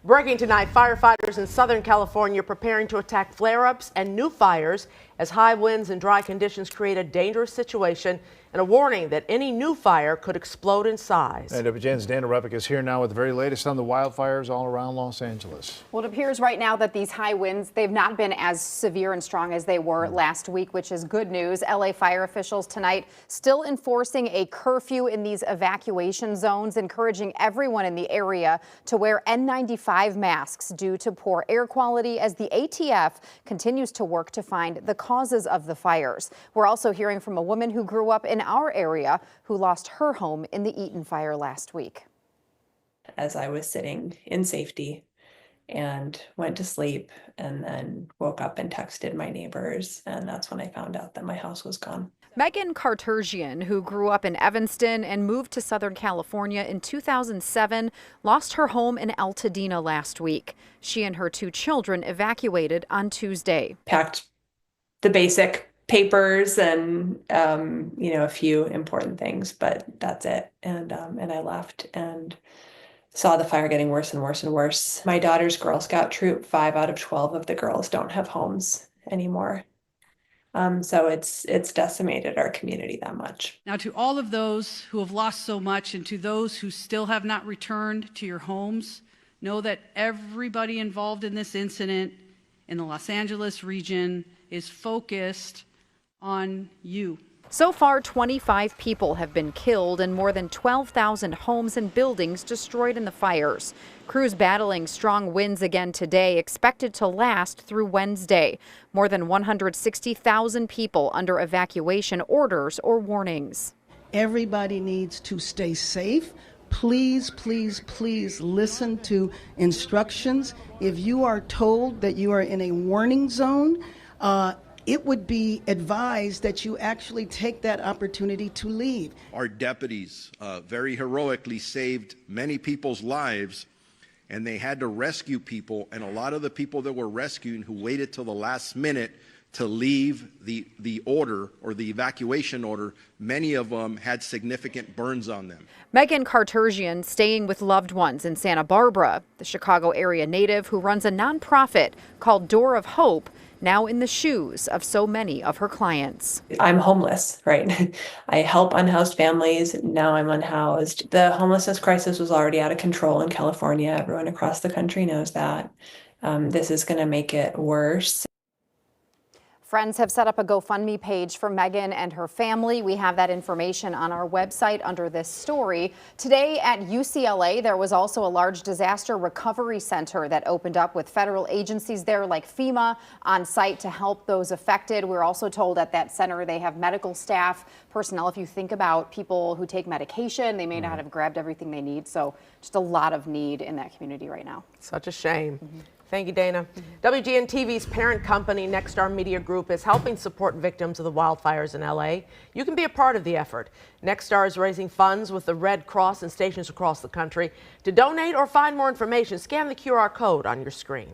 Breaking tonight, firefighters in Southern California preparing to attack flare-ups and new fires as high winds and dry conditions create a dangerous situation and a warning that any new fire could explode in size. And WGN's Dana Repic is here now with the very latest on the wildfires all around Los Angeles. Well, it appears right now that these high winds, they've not been as severe and strong as they were last week, which is good news. LA fire officials tonight still enforcing a curfew in these evacuation zones, encouraging everyone in the area to wear N95 masks due to poor air quality as the ATF continues to work to find the causes of the fires. We're also hearing from a woman who grew up in our area who lost her home in the Eaton fire last week. As I was sitting in safety and went to sleep and then woke up and texted my neighbors, and that's when I found out that my house was gone. Megan Karterzian, who grew up in Evanston and moved to Southern California in 2007, lost her home in Altadena last week. She and her 2 children evacuated on Tuesday. Packed the basic papers and a few important things, but that's it. And I left and saw the fire getting worse and worse and worse. My daughter's Girl Scout troop, 5 out of 12 of the girls don't have homes anymore. So it's decimated our community that much. Now, to all of those who have lost so much and to those who still have not returned to your homes, know that everybody involved in this incident in the Los Angeles region is focused on you. So far, 25 people have been killed and more than 12,000 homes and buildings destroyed in the fires. Crews battling strong winds again today, expected to last through Wednesday. More than 160,000 people under evacuation orders or warnings. Everybody needs to stay safe. Please, please, please listen to instructions. If you are told that you are in a warning zone, it would be advised that you actually take that opportunity to leave. Our deputies very heroically saved many people's lives, and they had to rescue people, and a lot of the people that were rescuing who waited till the last minute to leave the order or the evacuation order, many of them had significant burns on them. Megan Karterzian staying with loved ones in Santa Barbara. The Chicago area native who runs a nonprofit called Door of Hope, now in the shoes of so many of her clients. I'm homeless, right? I help unhoused families. Now I'm unhoused. The homelessness crisis was already out of control in California. Everyone across the country knows that. This is going to make it worse. Friends have set up a GoFundMe page for Megan and her family. We have that information on our website under this story. Today at UCLA, there was also a large disaster recovery center that opened up with federal agencies there like FEMA on site to help those affected. We're also told at that center they have medical staff, personnel. If you think about people who take medication, they may not have grabbed everything they need. So just a lot of need in that community right now. Such a shame. Thank you, Dana. WGN TV's parent company, Nexstar Media Group, is helping support victims of the wildfires in LA. You can be a part of the effort. Nexstar is raising funds with the Red Cross and stations across the country. To donate or find more information, scan the QR code on your screen.